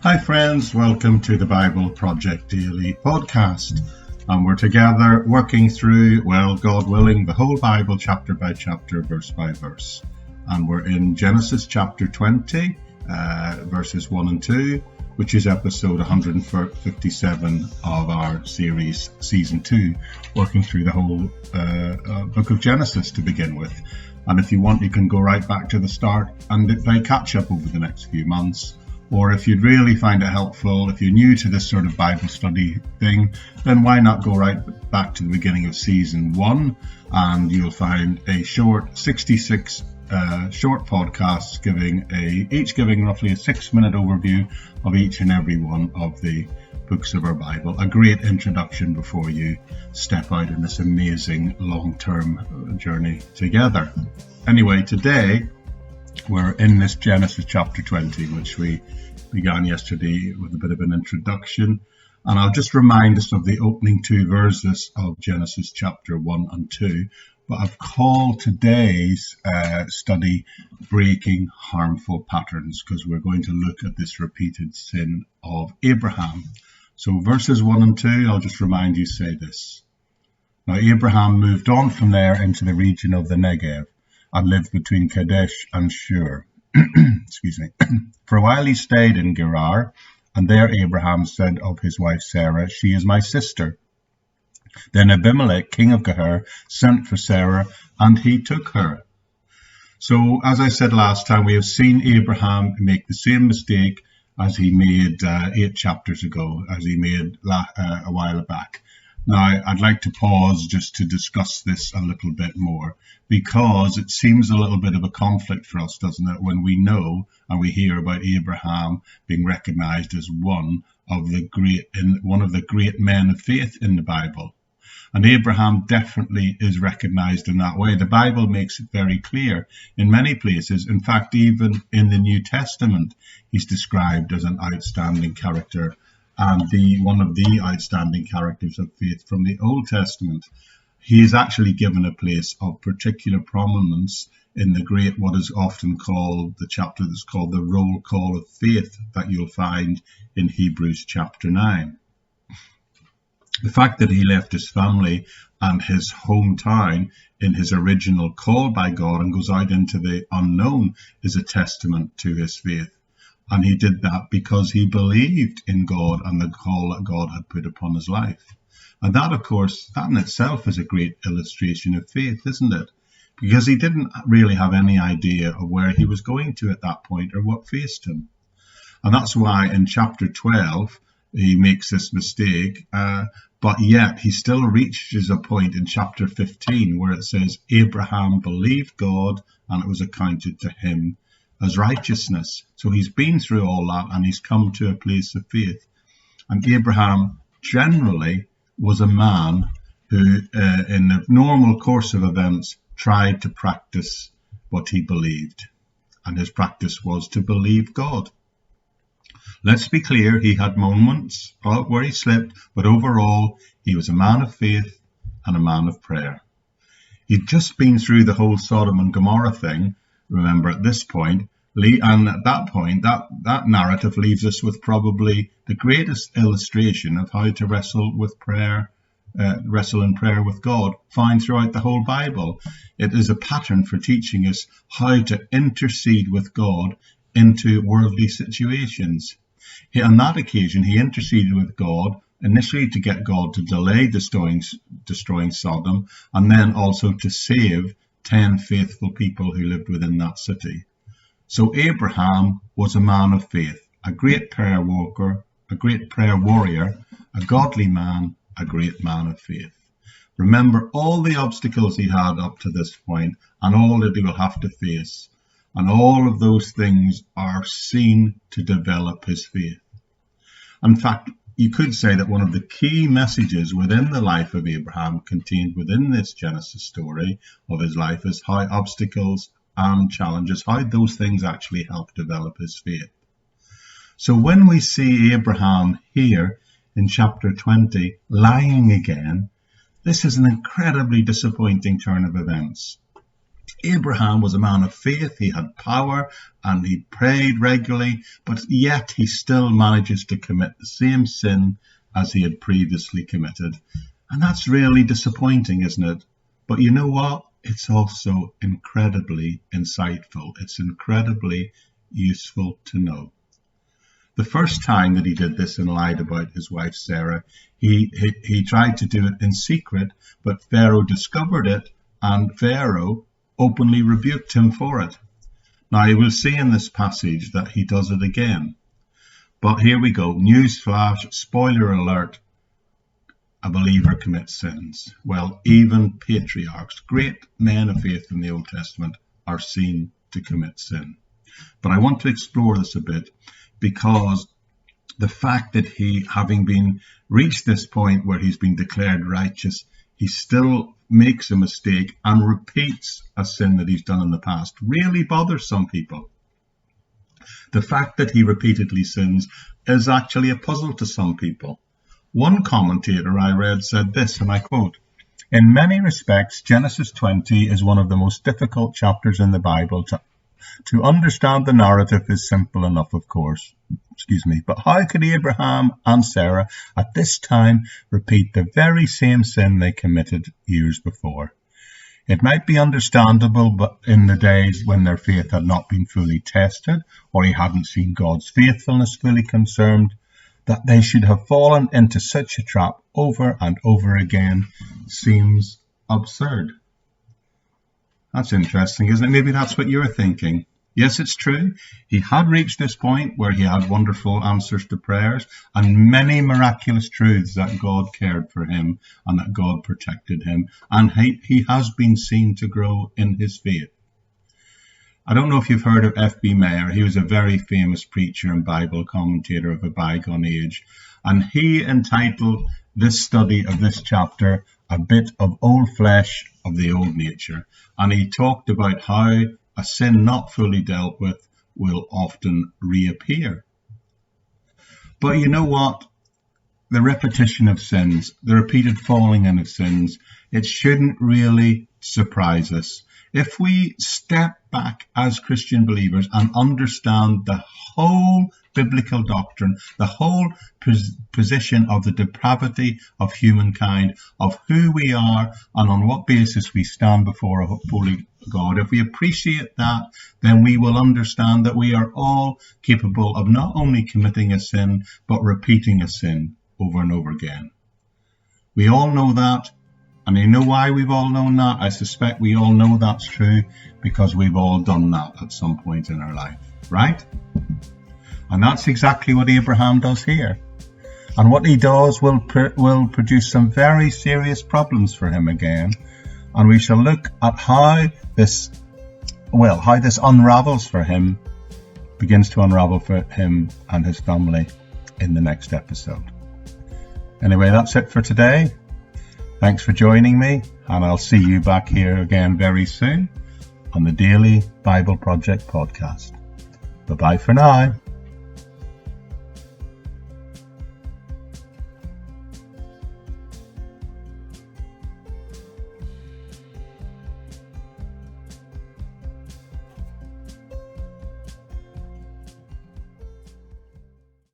Hi friends, welcome to the Bible Project Daily podcast. And we're together working through, God willing, the whole Bible chapter by chapter, verse by verse. And we're in Genesis chapter 20, verses 1 and 2, which is episode 157 of our series, season 2, working through the whole book of Genesis to begin with. And if you want, you can go right back to the start and play catch up over the next few months. Or if you'd really find it helpful, if you're new to this sort of Bible study thing, then why not go right back to the beginning of season 1, and you'll find a short 66 short podcasts each giving roughly a 6-minute overview of each and every one of the books of our Bible. A great introduction before you step out in this amazing long-term journey together. Anyway, today we're in this Genesis chapter 20, which we began yesterday with a bit of an introduction. And I'll just remind us of the opening 2 verses of Genesis chapter 1 and 2. But I've called today's study Breaking Harmful Patterns, because we're going to look at this repeated sin of Abraham. So verses 1 and 2, I'll just remind you, say this. Now Abraham moved on from there into the region of the Negev, and lived between Kadesh and Shur. Excuse me. For a while he stayed in Gerar, and there Abraham said of his wife Sarah, "She is my sister." Then Abimelech, king of Gerar, sent for Sarah, and he took her. So, as I said last time, we have seen Abraham make the same mistake as he made 8 chapters ago, as he made a while back. Now, I'd like to pause just to discuss this a little bit more, because it seems a little bit of a conflict for us, doesn't it, when we know and we hear about Abraham being recognized as one of the great men of faith in the Bible. And Abraham definitely is recognized in that way. The Bible makes it very clear in many places. In fact, even in the New Testament, he's described as an outstanding character, and one of the outstanding characters of faith from the Old Testament. He is actually given a place of particular prominence in what is often called the chapter that's called the roll call of faith that you'll find in Hebrews chapter 9. The fact that he left his family and his hometown in his original call by God and goes out into the unknown is a testament to his faith. And he did that because he believed in God and the call that God had put upon his life. And that, of course, that in itself is a great illustration of faith, isn't it? Because he didn't really have any idea of where he was going to at that point or what faced him. And that's why in chapter 12, he makes this mistake, but yet he still reaches a point in chapter 15 where it says, Abraham believed God and it was accounted to him as righteousness. So he's been through all that and he's come to a place of faith. And Abraham generally was a man who, in the normal course of events, tried to practice what he believed. And his practice was to believe God. Let's be clear, he had moments where he slipped, but overall, he was a man of faith and a man of prayer. He'd just been through the whole Sodom and Gomorrah thing, remember, at this point, and at that point, that narrative leaves us with probably the greatest illustration of how to wrestle in prayer with God, found throughout the whole Bible. It is a pattern for teaching us how to intercede with God into worldly situations. On that occasion, he interceded with God, initially to get God to delay destroying Sodom, and then also to save 10 faithful people who lived within that city. So Abraham was a man of faith, a great prayer warrior, a godly man, a great man of faith. Remember all the obstacles he had up to this point and all that he will have to face. And all of those things are seen to develop his faith. In fact, you could say that one of the key messages within the life of Abraham contained within this Genesis story of his life is how obstacles and challenges, how those things actually help develop his faith. So when we see Abraham here in chapter 20 lying again, this is an incredibly disappointing turn of events. Abraham was a man of faith, he had power, and he prayed regularly, but yet he still manages to commit the same sin as he had previously committed. And that's really disappointing, isn't it? But you know what? It's also incredibly insightful. It's incredibly useful to know. The first time that he did this and lied about his wife Sarah, he tried to do it in secret, but Pharaoh discovered it, and Pharaoh openly rebuked him for it. Now, you will see in this passage that he does it again. But here we go. Newsflash, spoiler alert. A believer commits sins. Well, even patriarchs, great men of faith in the Old Testament, are seen to commit sin. But I want to explore this a bit, because the fact that he, having been reached this point where he's been declared righteous, he still makes a mistake and repeats a sin that he's done in the past really bothers some people. The fact that he repeatedly sins is actually a puzzle to some people. One commentator I read said this, and I quote, "In many respects, Genesis 20 is one of the most difficult chapters in the Bible. To understand the narrative is simple enough, of course. But how could Abraham and Sarah at this time repeat the very same sin they committed years before? It might be understandable, but in the days when their faith had not been fully tested, or he hadn't seen God's faithfulness fully confirmed, that they should have fallen into such a trap over and over again seems absurd." That's interesting, isn't it? Maybe that's what you're thinking. Yes, it's true. He had reached this point where he had wonderful answers to prayers and many miraculous truths that God cared for him and that God protected him. And he has been seen to grow in his faith. I don't know if you've heard of F.B. Meyer. He was a very famous preacher and Bible commentator of a bygone age. And he entitled this study of this chapter, "A Bit of Old Flesh of the Old Nature." And he talked about how a sin not fully dealt with will often reappear. But you know what? The repetition of sins, the repeated falling in of sins, it shouldn't really surprise us. If we step back as Christian believers and understand the whole biblical doctrine, the whole position of the depravity of humankind, of who we are and on what basis we stand before a holy God, if we appreciate that, then we will understand that we are all capable of not only committing a sin, but repeating a sin over and over again. We all know that. And you know why we've all known that? I suspect we all know that's true because we've all done that at some point in our life, right? And that's exactly what Abraham does here. And what he does will produce some very serious problems for him again. And we shall look at how this unravels for him, begins to unravel for him and his family in the next episode. Anyway, that's it for today. Thanks for joining me, and I'll see you back here again very soon on the Daily Bible Project podcast. Bye-bye for now.